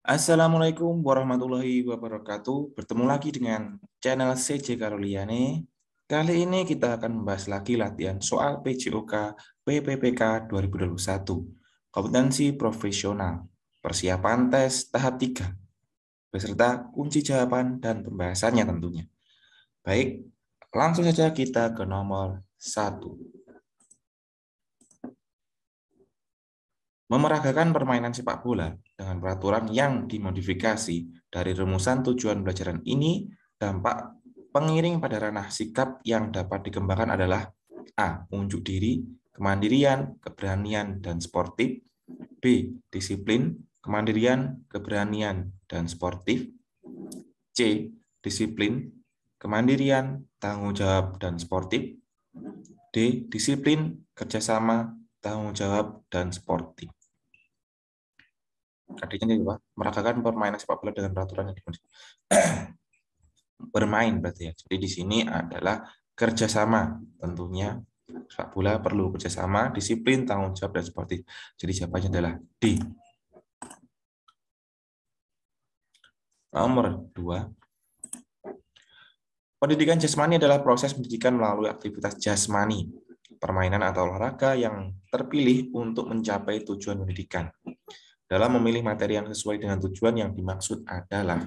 Assalamualaikum warahmatullahi wabarakatuh. Bertemu lagi dengan channel CJ Karoliane. Kali ini kita akan membahas lagi latihan soal PJOK PPPK 2021. Kompetensi profesional. Persiapan tes tahap 3. Beserta kunci jawaban dan pembahasannya tentunya. Baik, langsung saja kita ke nomor 1. Memeragakan permainan sepak bola dengan peraturan yang dimodifikasi dari rumusan tujuan pelajaran ini, dampak pengiring pada ranah sikap yang dapat dikembangkan adalah A. Unjuk diri, kemandirian, keberanian, dan sportif. B. Disiplin, kemandirian, keberanian, dan sportif. C. Disiplin, kemandirian, tanggung jawab, dan sportif. D. Disiplin, kerjasama, tanggung jawab, dan sportif. Artinya meragakan permainan sepak bola dengan peraturan yang bermain berarti ya. Jadi di sini adalah kerjasama, tentunya sepak bola perlu kerjasama, disiplin, tanggung jawab, dan sportif. Jadi jawabannya adalah D. Nomor 2. Pendidikan jasmani adalah proses pendidikan melalui aktivitas jasmani, permainan atau olahraga yang terpilih untuk mencapai tujuan pendidikan. Dalam memilih materi yang sesuai dengan tujuan yang dimaksud adalah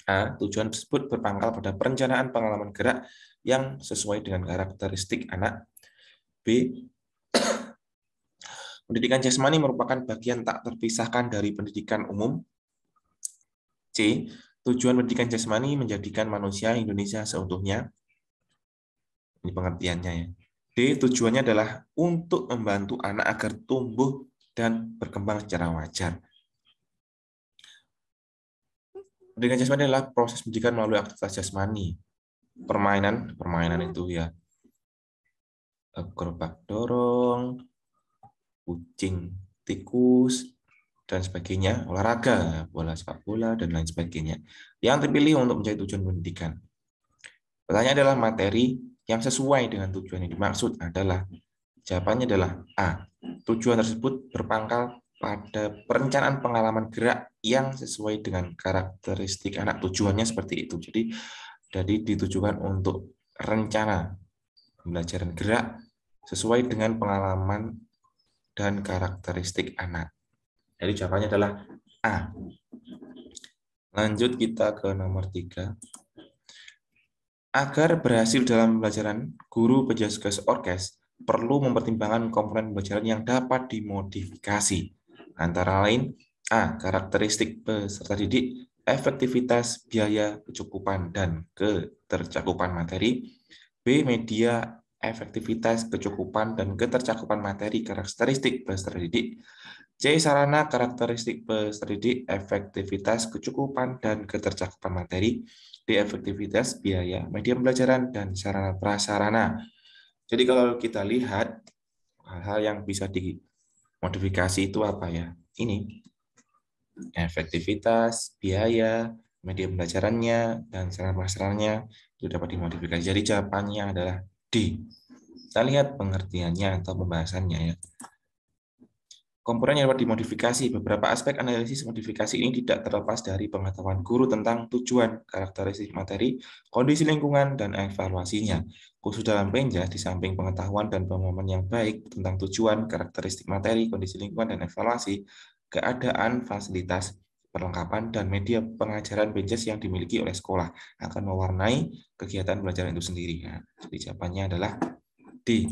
A. Tujuan tersebut berpangkal pada perencanaan pengalaman gerak yang sesuai dengan karakteristik anak. B. Pendidikan jasmani merupakan bagian tak terpisahkan dari pendidikan umum. C. Tujuan pendidikan jasmani menjadikan manusia Indonesia seutuhnya. Ini pengertiannya ya. D. Tujuannya adalah untuk membantu anak agar tumbuh dan berkembang secara wajar. Pendidikan jasmani adalah proses pendidikan melalui aktivitas jasmani. Permainan itu ya. Gerobak dorong, kucing, tikus, dan sebagainya, olahraga, bola sepak bola, dan lain sebagainya. Yang terpilih untuk menjadi tujuan pendidikan. Pertanyaan adalah materi yang sesuai dengan tujuan yang dimaksud adalah, jawabannya adalah A. Tujuan tersebut berpangkal pada perencanaan pengalaman gerak yang sesuai dengan karakteristik anak. Tujuannya seperti itu. Jadi ditujukan untuk rencana pembelajaran gerak sesuai dengan pengalaman dan karakteristik anak. Jadi jawabannya adalah A. Lanjut kita ke nomor 3. Agar berhasil dalam pembelajaran, guru penjaga orkes perlu mempertimbangkan komponen pembelajaran yang dapat dimodifikasi. Antara lain, A. Karakteristik peserta didik, efektivitas, biaya, kecukupan, dan ketercakupan materi. B. Media, efektivitas, kecukupan, dan ketercakupan materi, karakteristik peserta didik. C. Sarana, karakteristik peserta didik, efektivitas, kecukupan, dan ketercakupan materi. D. Efektivitas, biaya, media pembelajaran, dan sarana prasarana. Jadi kalau kita lihat hal-hal yang bisa dimodifikasi itu apa ya? Ini efektivitas, biaya, media pembelajarannya, dan sarana prasarananya itu dapat dimodifikasi. Jadi jawabannya adalah D. Kita lihat pengertiannya atau pembahasannya ya. Komponen yang dapat dimodifikasi. Beberapa aspek analisis modifikasi ini tidak terlepas dari pengetahuan guru tentang tujuan, karakteristik materi, kondisi lingkungan, dan evaluasinya. Khusus dalam Penja, di samping pengetahuan dan pemahaman yang baik tentang tujuan, karakteristik materi, kondisi lingkungan, dan evaluasi, keadaan fasilitas, perlengkapan, dan media pengajaran Penjas yang dimiliki oleh sekolah akan mewarnai kegiatan pelajaran itu sendiri. Nah, jadi jawabannya adalah D.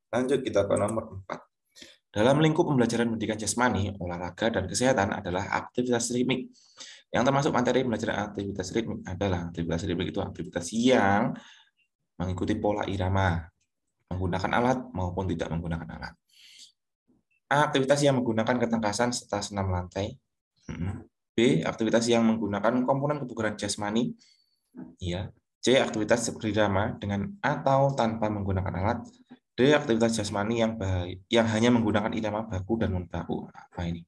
Lanjut kita ke nomor 4. Dalam lingkup pembelajaran pendidikan jasmani, olahraga, dan kesehatan adalah aktivitas ritmik. Yang termasuk materi pembelajaran aktivitas ritmik adalah aktivitas ritmik itu aktivitas yang mengikuti pola irama, menggunakan alat maupun tidak menggunakan alat. A. Aktivitas yang menggunakan ketangkasan serta senam lantai. B. Aktivitas yang menggunakan komponen kebugaran jasmani. Ya. C. Aktivitas berirama dengan atau tanpa menggunakan alat. D. Aktivitas jasmani yang hanya menggunakan irama baku dan non baku. Apa ini?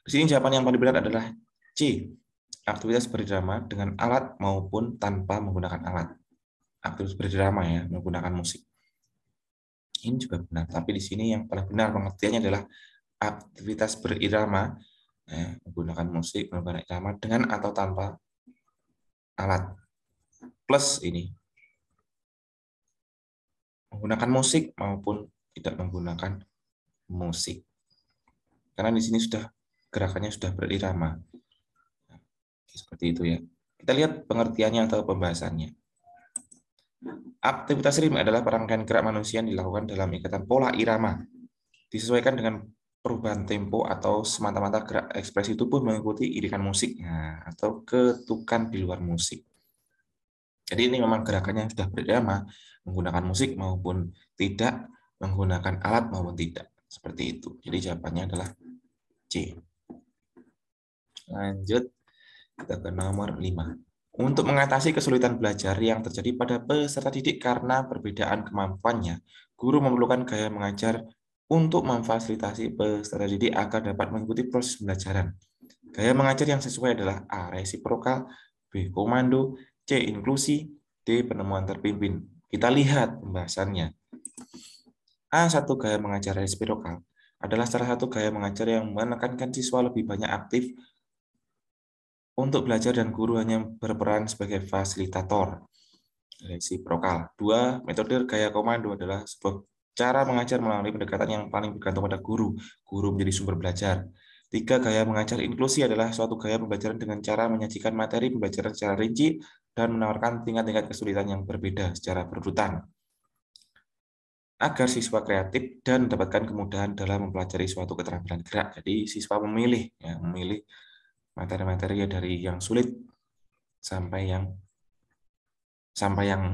Di sini jawaban yang paling benar adalah C. Aktivitas berirama dengan alat maupun tanpa menggunakan alat. Aktivitas berirama ya, menggunakan musik. Ini juga benar, tapi di sini yang paling benar pengertiannya adalah aktivitas berirama, menggunakan musik, menggunakan irama dengan atau tanpa alat. Plus ini, menggunakan musik maupun tidak menggunakan musik. Karena di sini sudah gerakannya sudah berirama. Seperti itu ya. Kita lihat pengertiannya atau pembahasannya. Aktivitas ritme adalah perangkaian gerak manusia yang dilakukan dalam ikatan pola irama, disesuaikan dengan perubahan tempo atau semata-mata gerak ekspresi tubuh mengikuti irikan musik, atau ketukan di luar musik. Jadi ini memang gerakannya sudah berirama, menggunakan musik maupun tidak, menggunakan alat maupun tidak. Seperti itu. Jadi jawabannya adalah C. Lanjut, kita ke nomor 5. Untuk mengatasi kesulitan belajar yang terjadi pada peserta didik karena perbedaan kemampuannya, guru memerlukan gaya mengajar untuk memfasilitasi peserta didik agar dapat mengikuti proses pembelajaran. Gaya mengajar yang sesuai adalah A. Resiprokal, B. Komando, C. Inklusi, D. Penemuan terpimpin. Kita lihat pembahasannya. A1 gaya mengajar resiprokal adalah salah satu gaya mengajar yang menekankan siswa lebih banyak aktif untuk belajar dan guru hanya berperan sebagai fasilitator. Resiprokal. 2. Metode gaya komando adalah sebuah cara mengajar melalui pendekatan yang paling bergantung pada guru. Guru menjadi sumber belajar. 3. Gaya mengajar inklusi adalah suatu gaya pembelajaran dengan cara menyajikan materi pembelajaran secara rinci dan menawarkan tingkat-tingkat kesulitan yang berbeda secara berurutan agar siswa kreatif dan mendapatkan kemudahan dalam mempelajari suatu keterampilan gerak. Jadi siswa memilih materi-materi dari yang sulit sampai yang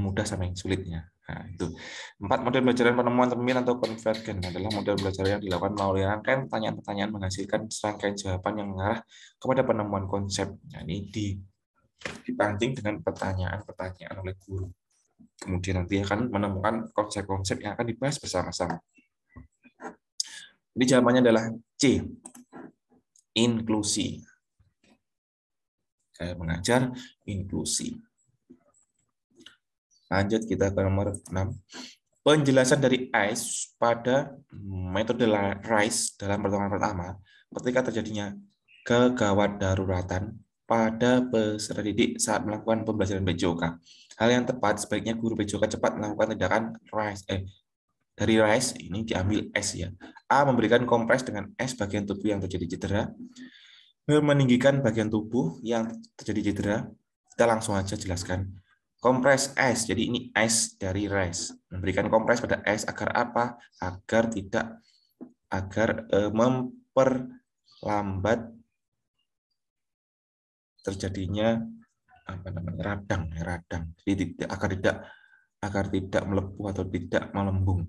mudah sampai yang sulitnya. Nah, itu. 4. Model pembelajaran penemuan terpimpin atau konvergen adalah model belajar yang dilakukan melalui rangkaian pertanyaan-pertanyaan menghasilkan serangkaian jawaban yang mengarah kepada penemuan konsep. Nah, ini dipancing dengan pertanyaan-pertanyaan oleh guru. Kemudian nanti akan menemukan konsep-konsep yang akan dibahas bersama-sama. Jadi jawabannya adalah C. Inklusi. Saya mengajar inklusi. Lanjut kita ke nomor 6. Penjelasan dari ICE pada metode RICE dalam pertemuan pertama ketika terjadinya kegawat daruratan pada peserta didik saat melakukan pembelajaran PJOK. Hal yang tepat, sebaiknya guru PJOK cepat melakukan tindakan RICE. Dari RICE ini diambil S ya. A. Memberikan kompres dengan S bagian tubuh yang terjadi cedera. B. Meninggikan bagian tubuh yang terjadi cedera. Kita langsung aja jelaskan. Kompres S, jadi ini S dari RICE. Memberikan kompres pada S agar apa? Agar memperlambat terjadinya radang. Jadi agar tidak melepuh atau tidak melembung.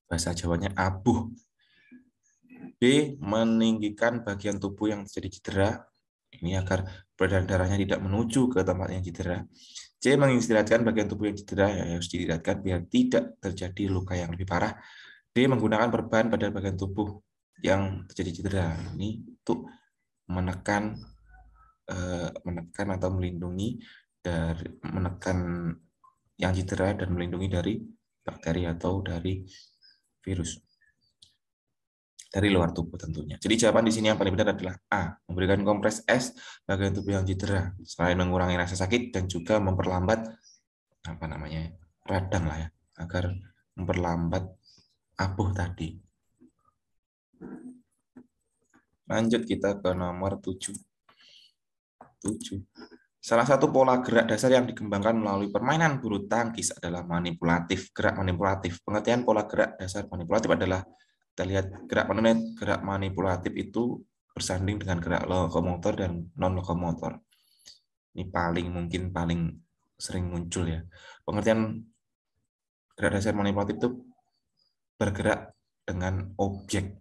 Bahasa Jawanya abuh. B. Meninggikan bagian tubuh yang terjadi cedera. Ini agar peredaran darahnya tidak menuju ke tempat yang cedera. C. Mengistirahatkan bagian tubuh yang cedera, harus diistirahatkan biar tidak terjadi luka yang lebih parah. D. Menggunakan perban pada bagian tubuh yang terjadi cedera. Ini untuk menekan atau melindungi dari menekan yang cedera dan melindungi dari bakteri atau dari virus dari luar tubuh tentunya. Jadi jawaban di sini yang paling benar adalah A. Memberikan kompres S bagian tubuh yang cedera selain mengurangi rasa sakit dan juga memperlambat radang lah ya, agar memperlambat abuh tadi. Lanjut kita ke nomor 7. Salah satu pola gerak dasar yang dikembangkan melalui permainan bulu tangkis adalah manipulatif. Gerak manipulatif. Pengertian pola gerak dasar manipulatif adalah, kita lihat, gerak manipulatif itu bersanding dengan gerak lokomotor dan non-lokomotor. Ini paling sering muncul ya. Pengertian gerak dasar manipulatif itu bergerak dengan objek.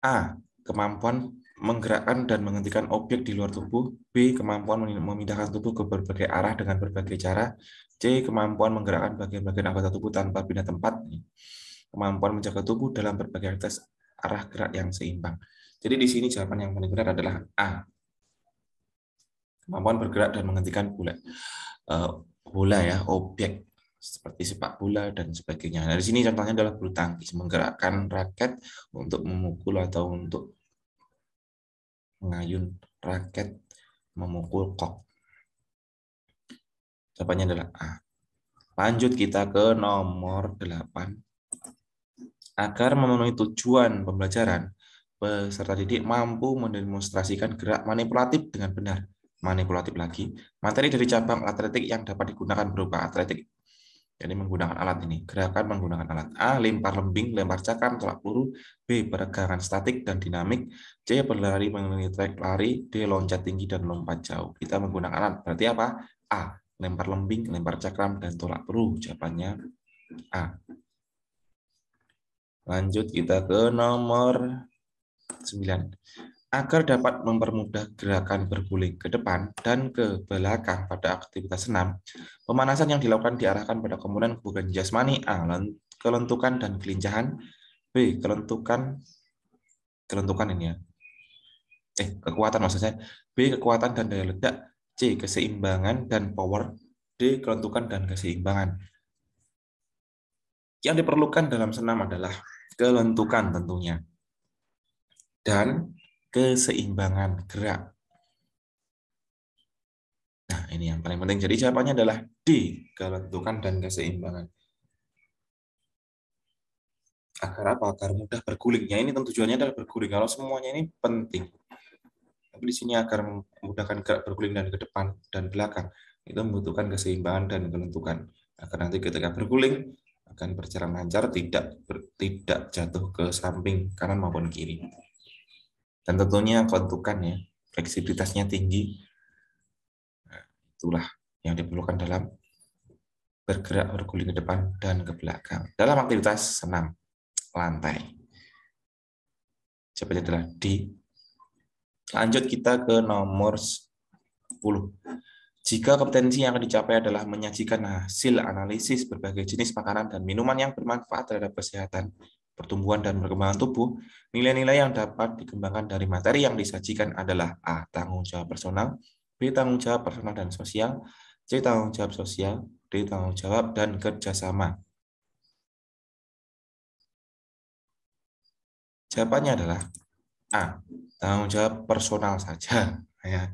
A. Kemampuan menggerakkan dan menghentikan objek di luar tubuh. B. Kemampuan memindahkan tubuh ke berbagai arah dengan berbagai cara. C. Kemampuan menggerakkan bagian-bagian anggota tubuh tanpa pindah tempat. Kemampuan menjaga tubuh dalam berbagai akses arah gerak yang seimbang. Jadi di sini jawaban yang paling benar adalah A. Kemampuan bergerak dan menghentikan bola ya, objek. seperti sepak bola dan sebagainya. Nah, di sini contohnya adalah bulu tangkis, menggerakkan raket untuk memukul atau untuk mengayun raket, memukul kok. Jawabannya adalah A. Lanjut kita ke nomor 8. Agar memenuhi tujuan pembelajaran, peserta didik mampu mendemonstrasikan gerak manipulatif dengan benar. Manipulatif lagi, materi dari cabang atletik yang dapat digunakan berupa atletik. Jadi menggunakan alat ini. Gerakan menggunakan alat. A. Lempar lembing, lempar cakram, tolak peluru. B. Peregangan statik dan dinamik. C. Berlari mengelilingi trek lari. D. Loncat tinggi dan lompat jauh. Kita menggunakan alat. Berarti apa? A. Lempar lembing, lempar cakram, dan tolak peluru. Jawabannya A. Lanjut kita ke nomor 9. Agar dapat mempermudah gerakan berguling ke depan dan ke belakang pada aktivitas senam, pemanasan yang dilakukan diarahkan pada komponen kebugaran jasmani. A. Kelentukan dan kelincahan. B. Kelentukan ini ya. Kekuatan maksudnya. B. Kekuatan dan daya ledak. C. Keseimbangan dan power. D. Kelentukan dan keseimbangan. Yang diperlukan dalam senam adalah kelentukan tentunya dan keseimbangan gerak. Nah, ini yang paling penting. Jadi jawabannya adalah D, kelentukan dan keseimbangan. Agar apa? Agar mudah berguling. Ya, ini tujuannya adalah berguling. Kalau semuanya ini penting. Tapi di sini agar memudahkan gerak berguling dan ke depan dan belakang, itu membutuhkan keseimbangan dan kelentukan. Agar nanti ketika berguling akan berjalan lancar, tidak jatuh ke samping kanan maupun kiri. Dan tentunya kelentukan ya, fleksibilitasnya tinggi. Nah, itulah yang diperlukan dalam bergerak berguling ke depan dan ke belakang dalam aktivitas senam lantai. Jawabannya adalah D. Lanjut kita ke nomor 10. Jika kompetensi yang akan dicapai adalah menyajikan hasil analisis berbagai jenis makanan dan minuman yang bermanfaat terhadap kesehatan, pertumbuhan, dan perkembangan tubuh, nilai-nilai yang dapat dikembangkan dari materi yang disajikan adalah A. Tanggung jawab personal, B. Tanggung jawab personal dan sosial, C. Tanggung jawab sosial, D. Tanggung jawab dan kerjasama. Jawabannya adalah A. Tanggung jawab personal saja. Ya.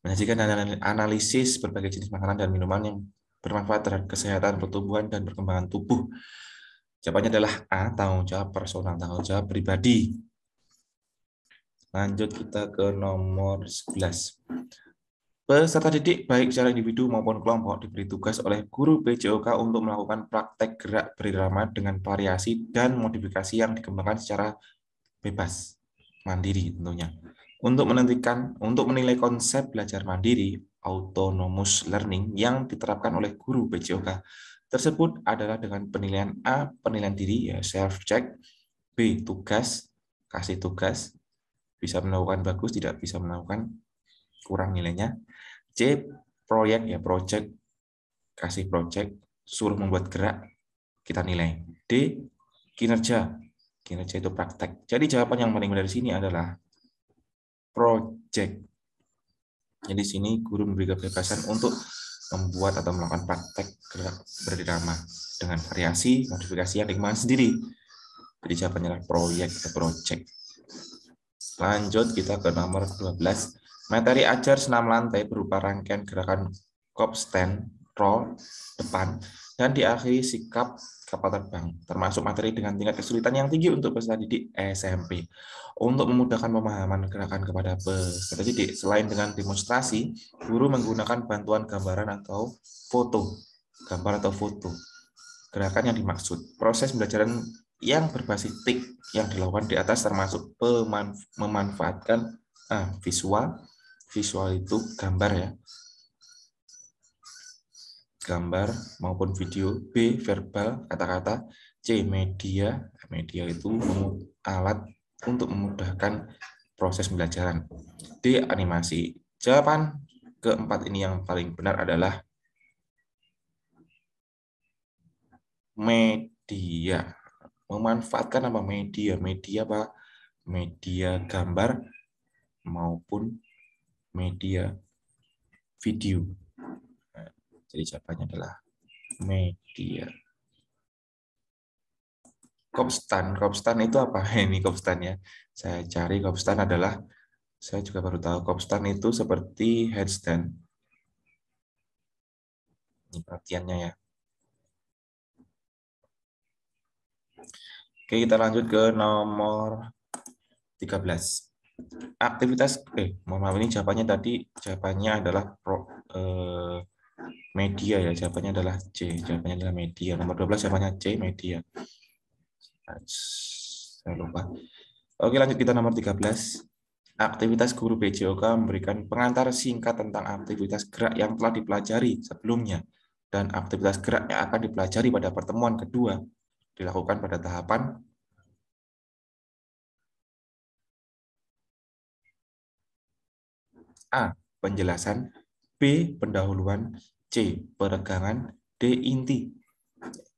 Menyajikan analisis berbagai jenis makanan dan minuman yang bermanfaat terhadap kesehatan, pertumbuhan, dan perkembangan tubuh. Jawabannya adalah A. Tanggung jawab personal, tanggung jawab pribadi. Lanjut kita ke nomor 11. Peserta didik baik secara individu maupun kelompok diberi tugas oleh guru PJOK untuk melakukan praktek gerak berirama dengan variasi dan modifikasi yang dikembangkan secara bebas, mandiri tentunya. Untuk menilai konsep belajar mandiri, autonomous learning yang diterapkan oleh guru PJOK tersebut adalah dengan penilaian A, penilaian diri, ya self check, B, tugas, kasih tugas, bisa melakukan bagus, tidak bisa melakukan kurang nilainya, C, proyek, ya project, kasih project, suruh membuat gerak, kita nilai, D, kinerja itu praktek. Jadi jawaban yang paling benar di sini adalah project. Jadi di sini guru memberi kebebasan untuk membuat atau melakukan praktek gerak berirama dengan variasi, modifikasi yang dikembangkan sendiri. Jadi jawabannya adalah proyek atau project. Lanjut kita ke nomor 12. Materi ajar senam lantai berupa rangkaian gerakan kop stand, roll, depan, dan diakhiri sikap kapal terbang, termasuk materi dengan tingkat kesulitan yang tinggi untuk peserta didik SMP. Untuk memudahkan pemahaman gerakan kepada peserta didik, selain dengan demonstrasi, guru menggunakan bantuan gambaran atau foto. Gambar atau foto. Gerakan yang dimaksud. Proses pembelajaran yang berbasis tik yang dilakukan di atas termasuk memanfaatkan visual itu gambar ya, gambar maupun video, B verbal kata-kata, C media itu alat untuk memudahkan proses pembelajaran, D animasi. Jawaban keempat ini yang paling benar adalah media. Memanfaatkan apa media apa, media gambar maupun media video. Jadi jawabannya adalah media. Kopstan itu apa? Ini Kopstan ya. Saya cari Kopstan adalah, saya juga baru tahu Kopstan itu seperti handstand. Ini pengertiannya ya. Oke, kita lanjut ke nomor 13. Aktivitas, mohon maaf, ini jawabannya adalah media ya. Jawabannya adalah C. Jawabannya adalah media. Nomor 12 jawabannya C, media. Saya lupa. Oke, lanjut kita nomor 13. Aktivitas guru PJOK memberikan pengantar singkat tentang aktivitas gerak yang telah dipelajari sebelumnya dan aktivitas gerak yang akan dipelajari pada pertemuan kedua dilakukan pada tahapan A. Penjelasan, B. Pendahuluan, C. Peregangan, D. Inti.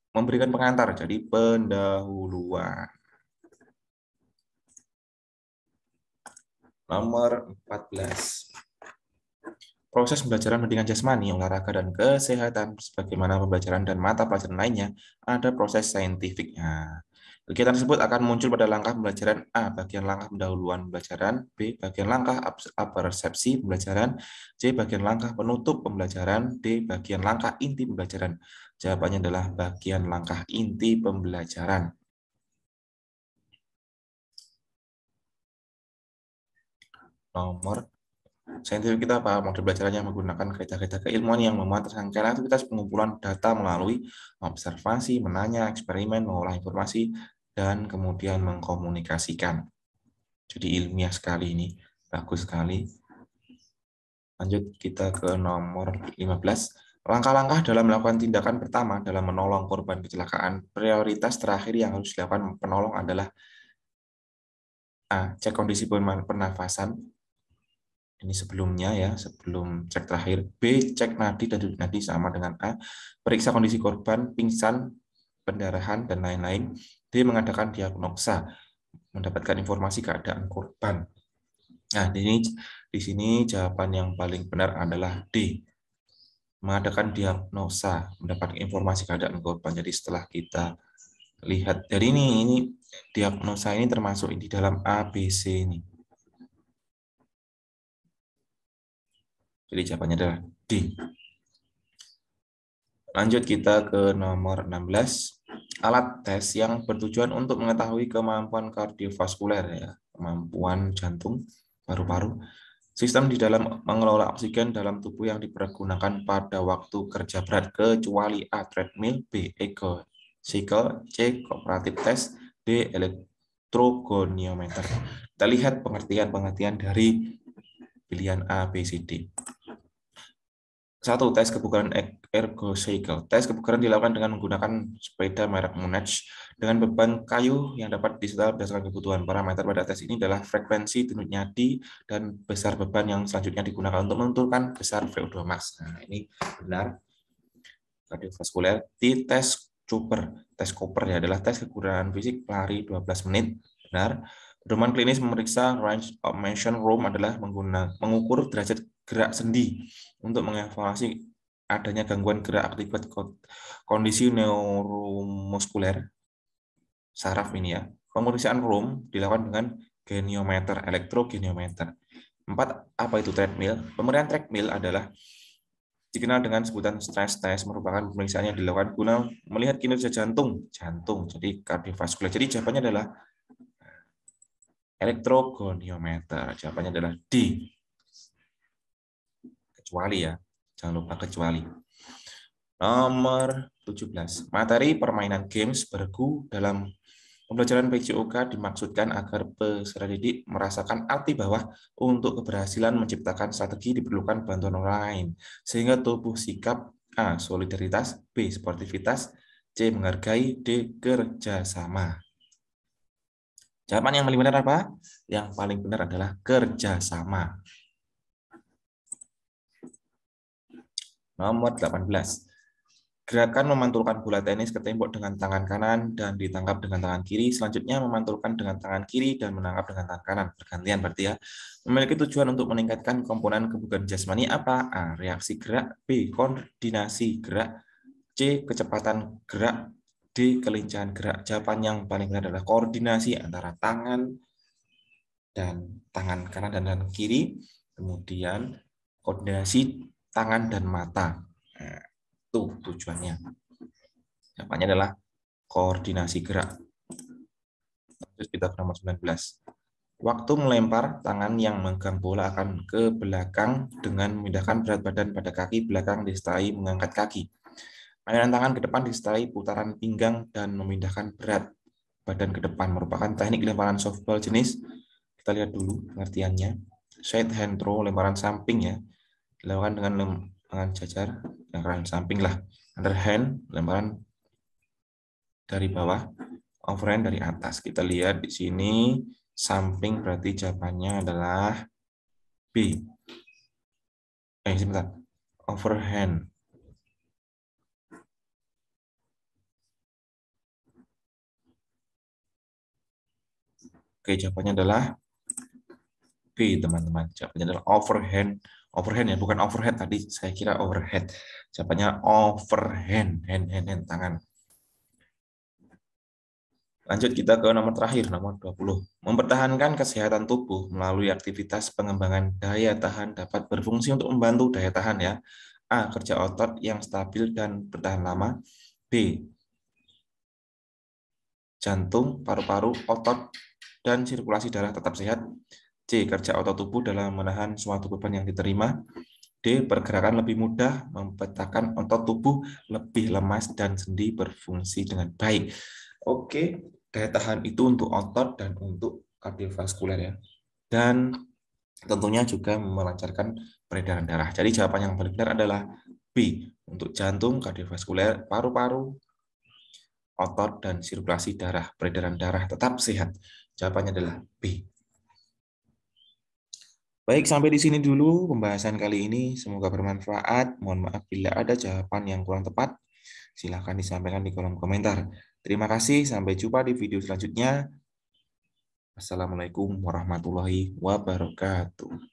Memberikan pengantar, jadi pendahuluan. Nomor 14. Proses pembelajaran pendidikan jasmani, olahraga, dan kesehatan, sebagaimana pembelajaran dan mata pelajaran lainnya, ada proses saintifiknya. Kegiatan tersebut akan muncul pada langkah pembelajaran A, bagian langkah pendahuluan pembelajaran, B, bagian langkah persepsi pembelajaran, C, bagian langkah penutup pembelajaran, D, bagian langkah inti pembelajaran. Jawabannya adalah bagian langkah inti pembelajaran. Nomor saintifik kita apa? Model belajarannya menggunakan kaidah-kaidah keilmuan yang memuat rangkaian aktivitas pengumpulan data melalui observasi, menanya, eksperimen, mengolah informasi, dan kemudian mengkomunikasikan. Jadi ilmiah sekali ini, bagus sekali. Lanjut kita ke nomor 15. Langkah-langkah dalam melakukan tindakan pertama dalam menolong korban kecelakaan. Prioritas terakhir yang harus dilakukan penolong adalah A. Cek kondisi pernafasan. Ini sebelumnya ya, sebelum cek terakhir. B. Cek nadi dan denyut nadi sama dengan A. Periksa kondisi korban, pingsan, pendarahan, dan lain-lain. D. Mengadakan diagnosa, mendapatkan informasi keadaan korban. Nah, di sini jawaban yang paling benar adalah D. Mengadakan diagnosa, mendapatkan informasi keadaan korban. Jadi setelah kita lihat dari ini diagnosa ini termasuk di dalam A, B, C ini. Jadi jawabannya adalah D. Lanjut kita ke nomor 16. Alat tes yang bertujuan untuk mengetahui kemampuan kardiovaskuler, ya, kemampuan jantung, paru-paru, sistem di dalam mengelola oksigen dalam tubuh yang dipergunakan pada waktu kerja berat, kecuali A. Treadmill, B. Ego cycle, C. Cooperative test, D. Elektrogoniometer. Kita lihat pengertian-pengertian dari pilihan A, B, C, D. 1. Tes kebugaran ergocycle. Tes kebugaran dilakukan dengan menggunakan sepeda merek Moonedge dengan beban kayu yang dapat disetel berdasarkan kebutuhan. Parameter pada tes ini adalah frekuensi denyut nadi dan besar beban yang selanjutnya digunakan untuk menentukan besar VO2 max. Nah, ini benar. Kardiovaskuler. Di tes Cooper. Tes Cooper ya adalah tes kebugaran fisik lari 12 menit. Benar. Pedoman klinis memeriksa range of motion room adalah mengukur derajat gerak sendi untuk mengevaluasi adanya gangguan gerak akibat kondisi neuromuskuler saraf ini ya. Pemeriksaan room dilakukan dengan geniometer, elektrogeniometer. 4. Apa itu treadmill? Pemeriksaan treadmill adalah dikenal dengan sebutan stress test, merupakan pemeriksaan yang dilakukan guna melihat kinerja jantung, jadi kardiovaskuler. Jadi jawabannya adalah elektrogoniometer. Jawabannya adalah D. Kecuali ya, jangan lupa kecuali. Nomor 17. Materi permainan games bergu dalam pembelajaran PJOK dimaksudkan agar peserta didik merasakan arti bahwa untuk keberhasilan menciptakan strategi diperlukan bantuan orang lain, sehingga tubuh sikap A. Solidaritas, B. Sportivitas, C. Menghargai, D. Kerjasama. Jawaban yang paling benar apa? Yang paling benar adalah kerjasama. Nomor 18. Gerakan memantulkan bola tenis ke tembok dengan tangan kanan dan ditangkap dengan tangan kiri. Selanjutnya memantulkan dengan tangan kiri dan menangkap dengan tangan kanan. Bergantian berarti ya. Memiliki tujuan untuk meningkatkan komponen kebugaran jasmani apa? A. Reaksi gerak. B. Koordinasi gerak. C. Kecepatan gerak. D. Kelincahan gerak. Jawaban yang paling benar adalah koordinasi antara tangan kanan dan tangan kiri. Kemudian koordinasi tangan dan mata. Nah, itu tujuannya. Jawabannya adalah koordinasi gerak. Terus kita ke nomor 19. Waktu melempar, tangan yang memegang bola akan ke belakang dengan memindahkan berat badan pada kaki belakang disertai mengangkat kaki. Aliran tangan ke depan disertai putaran pinggang dan memindahkan berat badan ke depan merupakan teknik lemparan softball jenis. Kita lihat dulu pengertiannya. Side hand throw, lemparan samping ya. Dilakukan dengan lengan jajar, lemparan samping lah. Underhand, lemparan dari bawah. Overhand dari atas. Kita lihat di sini samping berarti jawabannya adalah B. Sebentar. Overhand. Oke, jawabannya adalah B, teman-teman. Jawabannya adalah overhand. Overhand ya, bukan overhead. Tadi saya kira overhead. Jawabannya overhand. Hand, tangan. Lanjut kita ke nomor terakhir, nomor 20. Mempertahankan kesehatan tubuh melalui aktivitas pengembangan daya tahan dapat berfungsi untuk membantu daya tahan ya. A. Kerja otot yang stabil dan bertahan lama. B. Jantung, paru-paru, otot, dan sirkulasi darah tetap sehat. C. Kerja otot tubuh dalam menahan suatu beban yang diterima. D. Pergerakan lebih mudah, mempetakan otot tubuh lebih lemas dan sendi berfungsi dengan baik. Oke, daya tahan itu untuk otot dan untuk kardiovaskuler ya. Dan tentunya juga melancarkan peredaran darah. Jadi jawaban yang paling benar adalah B. Untuk jantung, kardiovaskuler, paru-paru, otot, dan sirkulasi darah, peredaran darah tetap sehat. Jawabannya adalah B. Baik, sampai di sini dulu pembahasan kali ini. Semoga bermanfaat. Mohon maaf bila ada jawaban yang kurang tepat. Silahkan disampaikan di kolom komentar. Terima kasih. Sampai jumpa di video selanjutnya. Assalamualaikum warahmatullahi wabarakatuh.